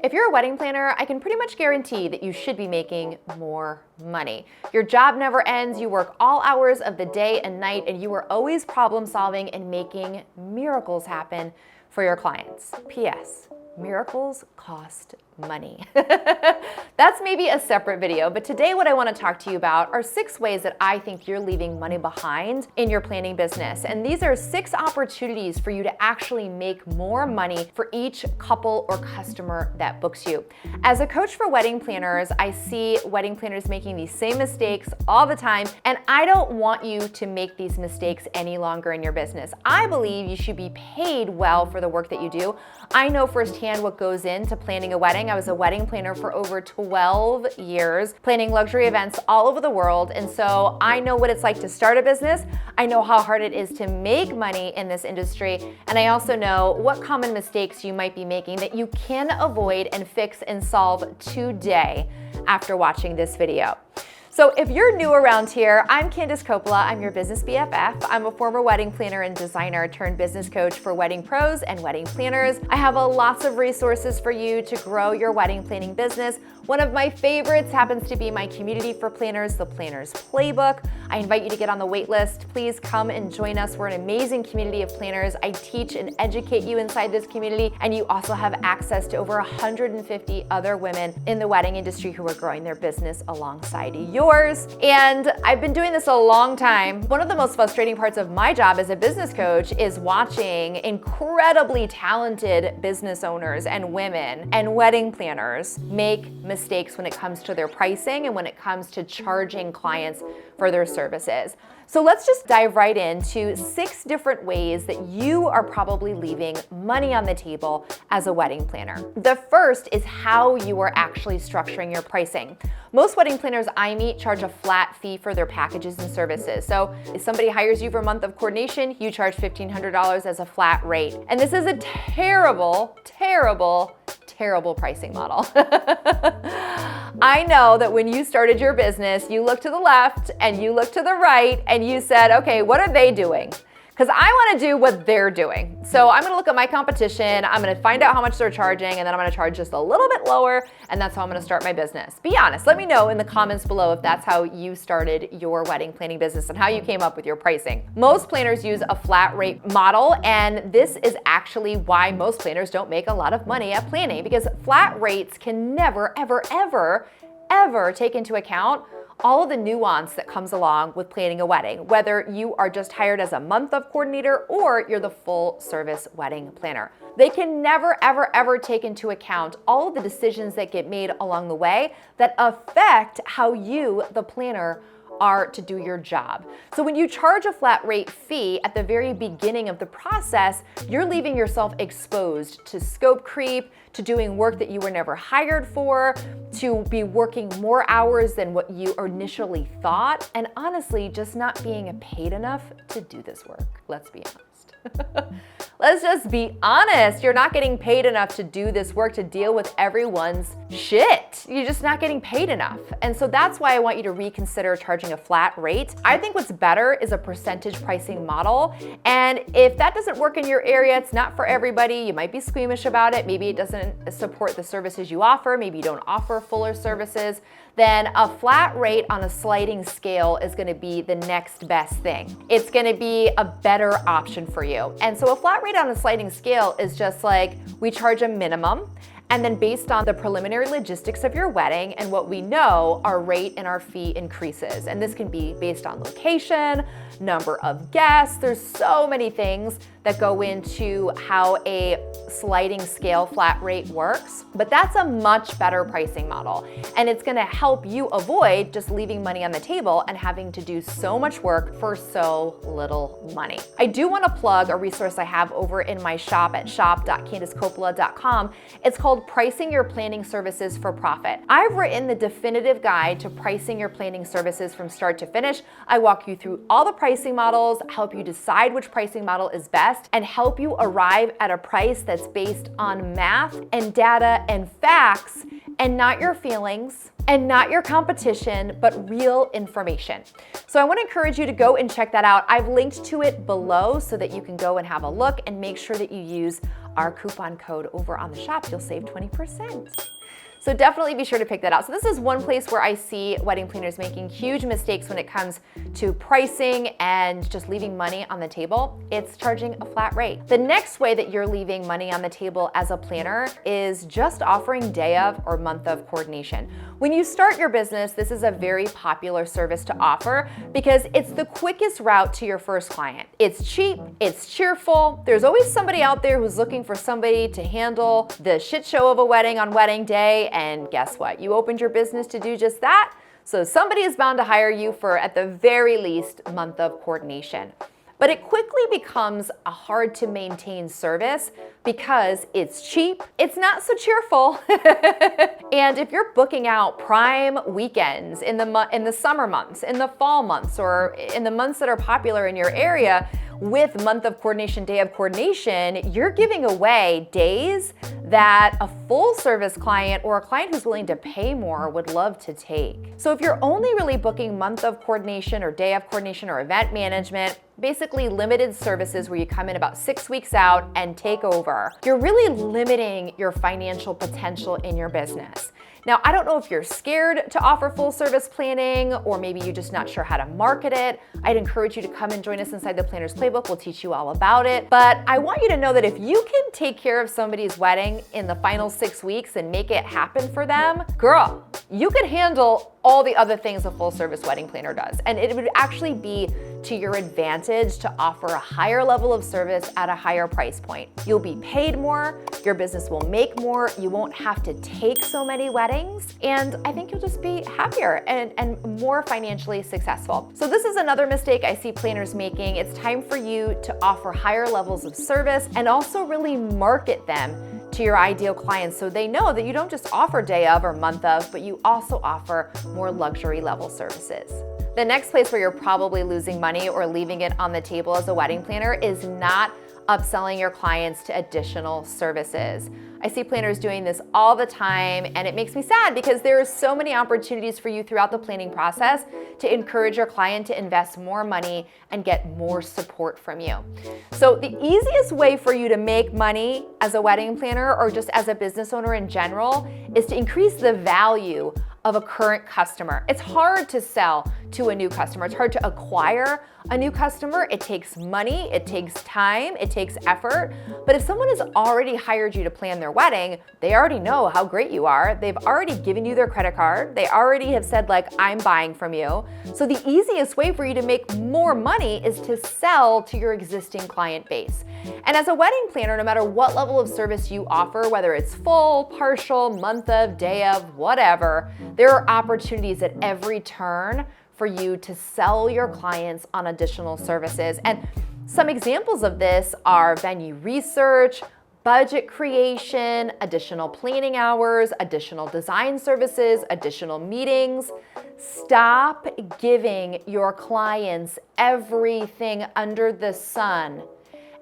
If you're a wedding planner, I can pretty much guarantee that you should be making more money. Your job never ends, you work all hours of the day and night, and you are always problem solving and making miracles happen for your clients. P.S. Miracles cost money. That's maybe a separate video, but today what I want to talk to you about are 6 ways that I think you're leaving money behind in your planning business. And these are 6 opportunities for you to actually make more money for each couple or customer that books you. As a coach for wedding planners, I see wedding planners making these same mistakes all the time, and I don't want you to make these mistakes any longer in your business. I believe you should be paid well for the work that you do. I know firsthand what goes into planning a wedding. I was a wedding planner for over 12 years, planning luxury events all over the world. And so I know what it's like to start a business. I know how hard it is to make money in this industry. And I also know what common mistakes you might be making that you can avoid and fix and solve today after watching this video. So if you're new around here, I'm Candice Coppola. I'm your business BFF. I'm a former wedding planner and designer turned business coach for wedding pros and wedding planners. I have lots of resources for you to grow your wedding planning business. One of my favorites happens to be my community for planners, the Planners Playbook. I invite you to get on the wait list. Please come and join us. We're an amazing community of planners. I teach and educate you inside this community, and you also have access to over 150 other women in the wedding industry who are growing their business alongside yours. And I've been doing this a long time. One of the most frustrating parts of my job as a business coach is watching incredibly talented business owners and women and wedding planners make mistakes when it comes to their pricing and when it comes to charging clients for their services. So let's just dive right into 6 different ways that you are probably leaving money on the table as a wedding planner. The first is how you are actually structuring your pricing. Most wedding planners I meet charge a flat fee for their packages and services. So if somebody hires you for a month of coordination, you charge $1,500 as a flat rate. And this is a terrible, terrible, terrible pricing model. I know that when you started your business, you looked to the left and you looked to the right and you said, okay, what are they doing? Because I want to do what they're doing. So I'm going to look at my competition, I'm going to find out how much they're charging, and then I'm going to charge just a little bit lower, and that's how I'm going to start my business. Be honest. Let me know in the comments below if that's how you started your wedding planning business and how you came up with your pricing. Most planners use a flat rate model, and this is actually why most planners don't make a lot of money at planning, because flat rates can never, ever, ever, ever take into account all of the nuance that comes along with planning a wedding, whether you are just hired as a month of coordinator or you're the full service wedding planner. They can never, ever, ever take into account all of the decisions that get made along the way that affect how you, the planner, are to do your job. So when you charge a flat rate fee at the very beginning of the process, you're leaving yourself exposed to scope creep, to doing work that you were never hired for, to be working more hours than what you initially thought, and honestly, just not being paid enough to do this work. Let's be honest. Let's just be honest. You're not getting paid enough to do this work, to deal with everyone's shit. You're just not getting paid enough. And so that's why I want you to reconsider charging a flat rate. I think what's better is a percentage pricing model. And if that doesn't work in your area, it's not for everybody. You might be squeamish about it. Maybe it doesn't support the services you offer. Maybe you don't offer fuller services. Then a flat rate on a sliding scale is going to be the next best thing. It's going to be a better option for you. And so a flat rate on a sliding scale is just like, we charge a minimum, and then based on the preliminary logistics of your wedding and what we know, our rate and our fee increases. And this can be based on location, number of guests. There's so many things that go into how a sliding scale flat rate works, but that's a much better pricing model. And it's gonna help you avoid just leaving money on the table and having to do so much work for so little money. I do wanna plug a resource I have over in my shop at shop.candicecoppola.com. It's called Pricing Your Planning Services for Profit. I've written the definitive guide to pricing your planning services from start to finish. I walk you through all the pricing models, help you decide which pricing model is best, and help you arrive at a price that's based on math and data and facts and not your feelings and not your competition, but real information. So I want to encourage you to go and check that out. I've linked to it below so that you can go and have a look and make sure that you use our coupon code over on the shop. You'll save 20%. So definitely be sure to pick that out. So this is one place where I see wedding planners making huge mistakes when it comes to pricing and just leaving money on the table. It's charging a flat rate. The next way that you're leaving money on the table as a planner is just offering day of or month of coordination. When you start your business, this is a very popular service to offer because it's the quickest route to your first client. It's cheap, it's cheerful. There's always somebody out there who's looking for somebody to handle the shit show of a wedding on wedding day. And guess what? You opened your business to do just that. So somebody is bound to hire you for, at the very least, a month of coordination. But it quickly becomes a hard to maintain service because it's cheap, it's not so cheerful, and if you're booking out prime weekends in the summer months, in the fall months, or in the months that are popular in your area, with month of coordination, day of coordination, you're giving away days that a full service client or a client who's willing to pay more would love to take. So if you're only really booking month of coordination or day of coordination or event management, basically limited services where you come in about 6 weeks out and take over, you're really limiting your financial potential in your business. Now, I don't know if you're scared to offer full service planning, or maybe you're just not sure how to market it. I'd encourage you to come and join us inside the Planner's Playbook. We'll teach you all about it. But I want you to know that if you can take care of somebody's wedding in the final 6 weeks and make it happen for them, girl, you can handle all the other things a full service wedding planner does. And it would actually be to your advantage to offer a higher level of service at a higher price point. You'll be paid more, your business will make more, you won't have to take so many weddings, and I think you'll just be happier and more financially successful. So this is another mistake I see planners making. It's time for you to offer higher levels of service and also really market them to your ideal clients so they know that you don't just offer day of or month of, but you also offer more luxury level services. The next place where you're probably losing money or leaving it on the table as a wedding planner is not upselling your clients to additional services. I see planners doing this all the time, and it makes me sad because there are so many opportunities for you throughout the planning process to encourage your client to invest more money and get more support from you. So the easiest way for you to make money as a wedding planner or just as a business owner in general is to increase the value of a current customer. It's hard to sell to a new customer. It's hard to acquire a new customer. It takes money, it takes time, it takes effort. But if someone has already hired you to plan their wedding, they already know how great you are. They've already given you their credit card. They already have said, like, I'm buying from you. So the easiest way for you to make more money is to sell to your existing client base. And as a wedding planner, no matter what level of service you offer, whether it's full, partial, month of, day of, whatever, there are opportunities at every turn for you to sell your clients on additional services. And some examples of this are venue research, budget creation, additional planning hours, additional design services, additional meetings. Stop giving your clients everything under the sun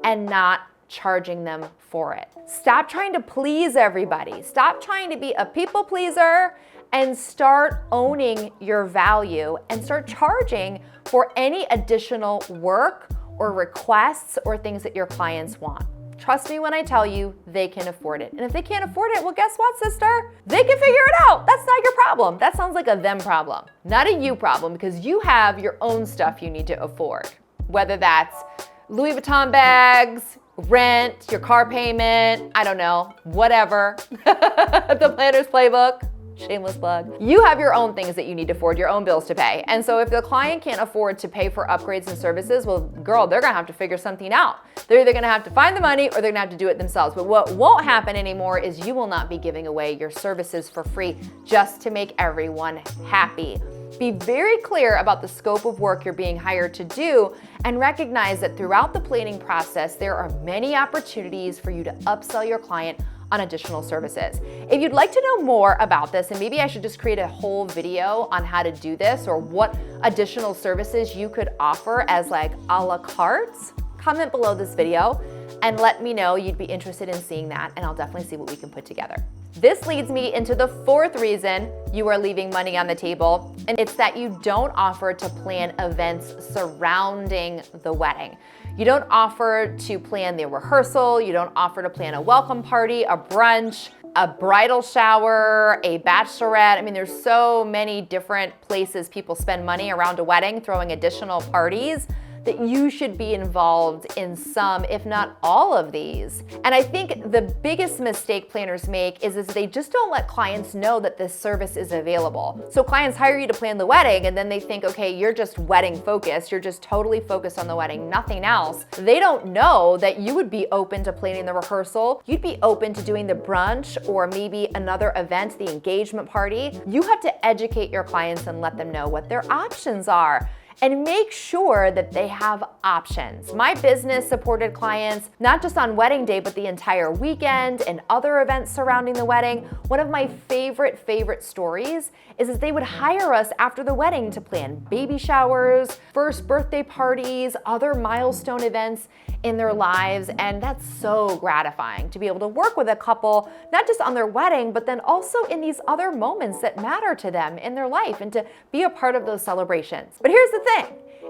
and not charging them for it. Stop trying to please everybody. Stop trying to be a people pleaser and start owning your value and start charging for any additional work or requests or things that your clients want. Trust me when I tell you they can afford it. And if they can't afford it, well, guess what, sister? They can figure it out. That's not your problem. That sounds like a them problem, not a you problem, because you have your own stuff you need to afford, whether that's Louis Vuitton bags, rent, your car payment, I don't know, whatever. The Planner's Playbook. Shameless plug. You have your own things that you need to afford, your own bills to pay. And so if the client can't afford to pay for upgrades and services, well, girl, they're gonna have to figure something out. They're either gonna have to find the money or they're gonna have to do it themselves. But what won't happen anymore is you will not be giving away your services for free just to make everyone happy. Be very clear about the scope of work you're being hired to do and recognize that throughout the planning process, there are many opportunities for you to upsell your client on additional services. If you'd like to know more about this, and maybe I should just create a whole video on how to do this or what additional services you could offer as like a la carte, comment below this video and let me know you'd be interested in seeing that, and I'll definitely see what we can put together. This leads me into the fourth reason you are leaving money on the table, and it's that you don't offer to plan events surrounding the wedding. You don't offer to plan the rehearsal, you don't offer to plan a welcome party, a brunch, a bridal shower, a bachelorette. I mean, there's so many different places people spend money around a wedding, throwing additional parties, that you should be involved in some, if not all of these. And I think the biggest mistake planners make is they just don't let clients know that this service is available. So clients hire you to plan the wedding and then they think, okay, you're just wedding focused, you're just totally focused on the wedding, nothing else. They don't know that you would be open to planning the rehearsal, you'd be open to doing the brunch or maybe another event, the engagement party. You have to educate your clients and let them know what their options are. And make sure that they have options. My business supported clients, not just on wedding day, but the entire weekend and other events surrounding the wedding. One of my favorite stories is that they would hire us after the wedding to plan baby showers, first birthday parties, other milestone events in their lives. And that's so gratifying to be able to work with a couple, not just on their wedding, but then also in these other moments that matter to them in their life and to be a part of those celebrations. But here's the thing.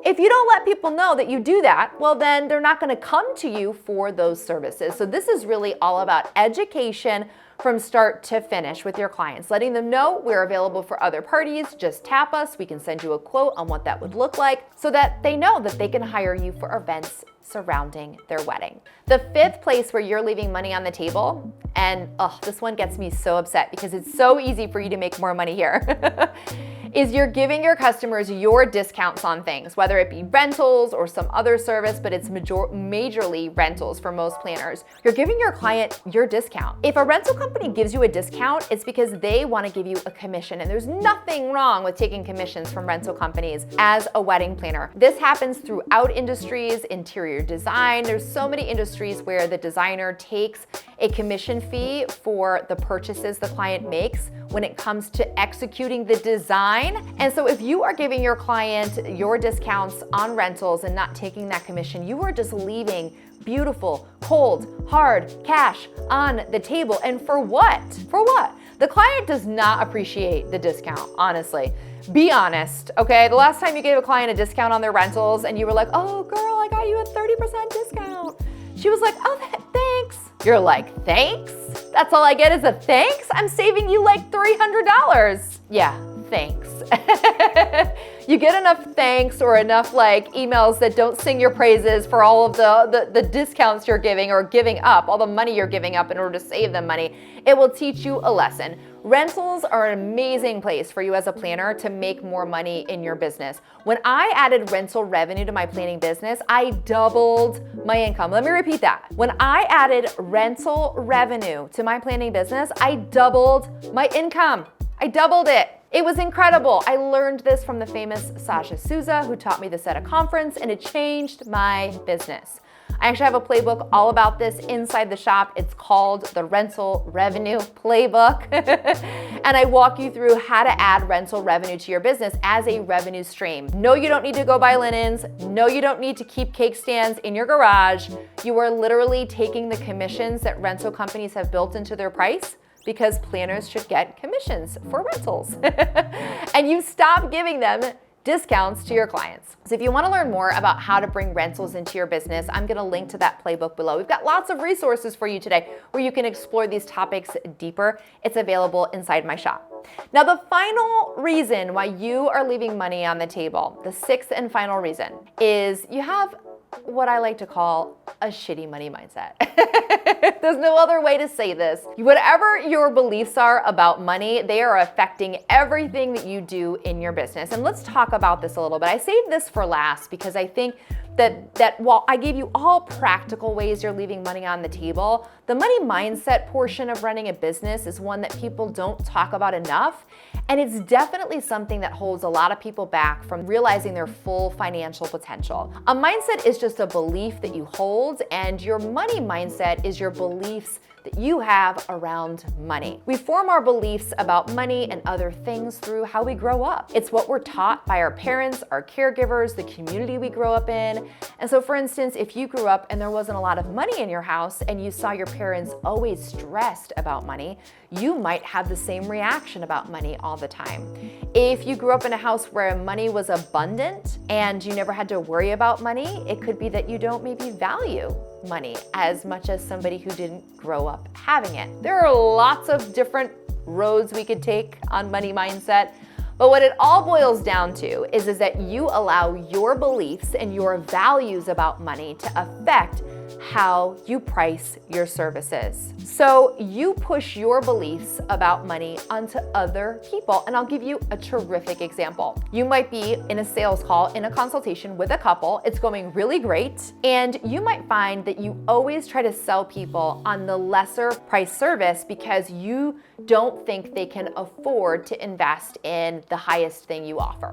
If you don't let people know that you do that, well, then they're not going to come to you for those services. So this is really all about education from start to finish with your clients, letting them know we're available for other parties. Just tap us. We can send you a quote on what that would look like so that they know that they can hire you for events surrounding their wedding. The fifth place where you're leaving money on the table, and this one gets me so upset because it's so easy for you to make more money here, is you're giving your customers your discounts on things, whether it be rentals or some other service, but it's majorly rentals for most planners. You're giving your client your discount. If a rental company gives you a discount, it's because they want to give you a commission, and there's nothing wrong with taking commissions from rental companies as a wedding planner. This happens throughout industries, interior design. There's so many industries where the designer takes a commission fee for the purchases the client makes when it comes to executing the design. And so if you are giving your client your discounts on rentals and not taking that commission, you are just leaving beautiful, cold, hard cash on the table. And for what? For what? The client does not appreciate the discount, honestly. Be honest, okay? The last time you gave a client a discount on their rentals and you were like, oh girl, I got you a 30% discount. She was like, oh, thanks. You're like, thanks? That's all I get is a thanks? I'm saving you like $300. Yeah, thanks. You get enough thanks or enough like emails that don't sing your praises for all of the discounts you're giving or giving up, all the money you're giving up in order to save them money. It will teach you a lesson. Rentals are an amazing place for you as a planner to make more money in your business. When I added rental revenue to my planning business, I doubled my income. Let me repeat that. When I added rental revenue to my planning business, I doubled my income. I doubled it. It was incredible. I learned this from the famous Sasha Souza, who taught me this at a conference, and it changed my business. I actually have a playbook all about this inside the shop. It's called the Rental Revenue Playbook. And I walk you through how to add rental revenue to your business as a revenue stream. No, you don't need to go buy linens. No, you don't need to keep cake stands in your garage. You are literally taking the commissions that rental companies have built into their price, because planners should get commissions for rentals. And you stop giving them discounts to your clients. So if you want to learn more about how to bring rentals into your business, I'm going to link to that playbook below. We've got lots of resources for you today where you can explore these topics deeper. It's available inside my shop. Now, the final reason why you are leaving money on the table, the sixth and final reason, is you have what I like to call a shitty money mindset. There's no other way to say this. Whatever your beliefs are about money, they are affecting everything that you do in your business. And let's talk about this a little bit. I saved this for last because I think that while I gave you all practical ways you're leaving money on the table, the money mindset portion of running a business is one that people don't talk about enough. And it's definitely something that holds a lot of people back from realizing their full financial potential. A mindset is just a belief that you hold, and your money mindset is your beliefs that you have around money. We form our beliefs about money and other things through how we grow up. It's what we're taught by our parents, our caregivers, the community we grow up in. And so for instance, if you grew up and there wasn't a lot of money in your house and you saw your parents always stressed about money, you might have the same reaction about money all the time. If you grew up in a house where money was abundant and you never had to worry about money, it could be that you don't maybe value money as much as somebody who didn't grow up having it. There are lots of different roads we could take on money mindset, but what it all boils down to is that you allow your beliefs and your values about money to affect how you price your services. So you push your beliefs about money onto other people. And I'll give you a terrific example. You might be in a sales call, in a consultation with a couple. It's going really great. And you might find that you always try to sell people on the lesser price service because you don't think they can afford to invest in the highest thing you offer.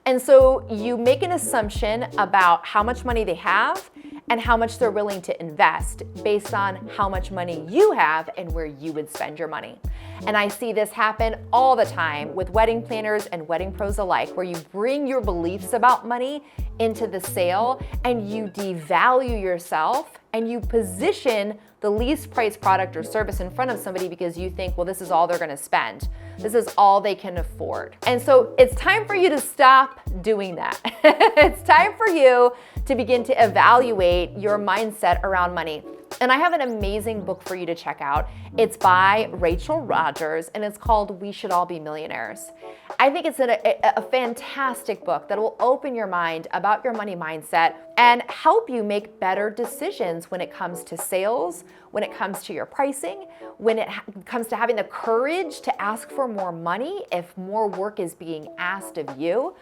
And so you make an assumption about how much money they have and how much they're willing to invest based on how much money you have and where you would spend your money. And I see this happen all the time with wedding planners and wedding pros alike, where you bring your beliefs about money into the sale and you devalue yourself and you position the least priced product or service in front of somebody because you think, well, this is all they're gonna spend. This is all they can afford. And so it's time for you to stop doing that. It's time for you to begin to evaluate your mindset around money. And I have an amazing book for you to check out. It's by Rachel Rodgers and it's called We Should All Be Millionaires. I think it's a fantastic book that will open your mind about your money mindset and help you make better decisions when it comes to sales, when it comes to your pricing, when it comes to having the courage to ask for more money if more work is being asked of you.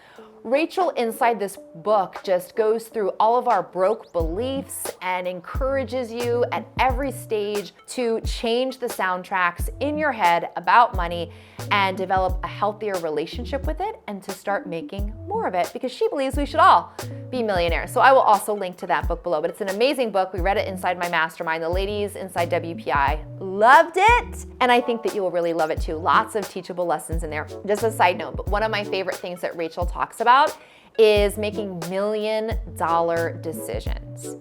Rachel inside this book just goes through all of our broke beliefs and encourages you at every stage to change the soundtracks in your head about money and develop a healthier relationship with it and to start making more of it because she believes we should all be millionaires. So I will also link to that book below, but it's an amazing book. We read it inside my mastermind. The ladies inside WPI loved it, and I think that you will really love it too. Lots of teachable lessons in there. Just a side note, but one of my favorite things that Rachel talks about is making $1 million decisions.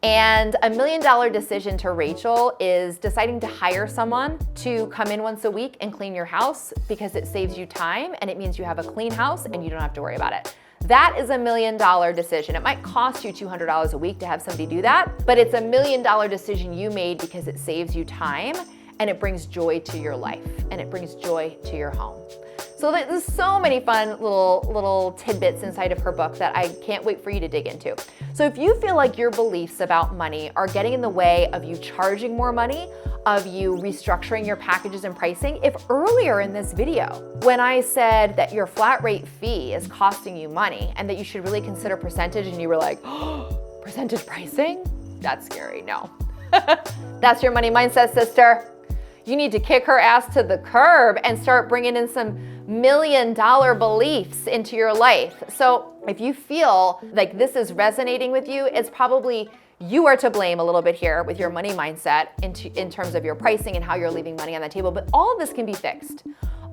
And $1 million decision to Rachel is deciding to hire someone to come in once a week and clean your house because it saves you time and it means you have a clean house and you don't have to worry about it. That is $1 million decision. It might cost you $200 a week to have somebody do that, but it's $1 million decision you made because it saves you time and it brings joy to your life and it brings joy to your home. So there's so many fun little tidbits inside of her book that I can't wait for you to dig into. So if you feel like your beliefs about money are getting in the way of you charging more money, of you restructuring your packages and pricing, if earlier in this video, when I said that your flat rate fee is costing you money and that you should really consider percentage and you were like, oh, percentage pricing? That's scary, no. That's your money mindset, sister. You need to kick her ass to the curb and start bringing in some $1 million beliefs into your life. So if you feel like this is resonating with you, it's probably you are to blame a little bit here with your money mindset in terms of your pricing and how you're leaving money on the table. But all of this can be fixed.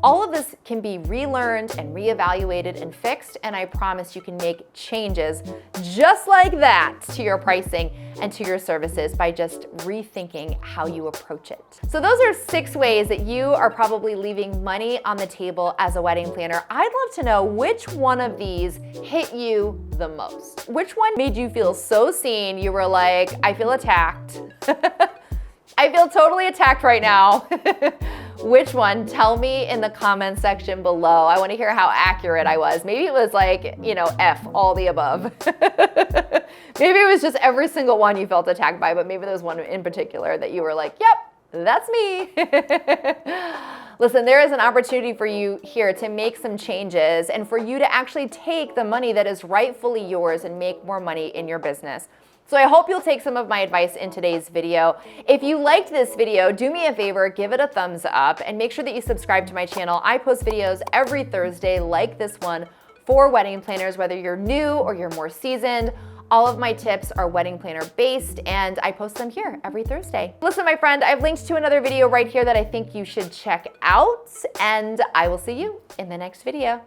All of this can be relearned and reevaluated and fixed, and I promise you can make changes just like that to your pricing and to your services by just rethinking how you approach it. So those are 6 ways that you are probably leaving money on the table as a wedding planner. I'd love to know which one of these hit you the most. Which one made you feel so seen, you were like, I feel attacked. I feel totally attacked right now. Which one? Tell me in the comment section below. I want to hear how accurate I was. Maybe it was like, F, all the above. Maybe it was just every single one you felt attacked by, but maybe there was one in particular that you were like, yep, that's me. Listen, there is an opportunity for you here to make some changes and for you to actually take the money that is rightfully yours and make more money in your business. So I hope you'll take some of my advice in today's video. If you liked this video, do me a favor, give it a thumbs up and make sure that you subscribe to my channel. I post videos every Thursday like this one for wedding planners, whether you're new or you're more seasoned. All of my tips are wedding planner based, and I post them here every Thursday. Listen, my friend, I've linked to another video right here that I think you should check out, and I will see you in the next video.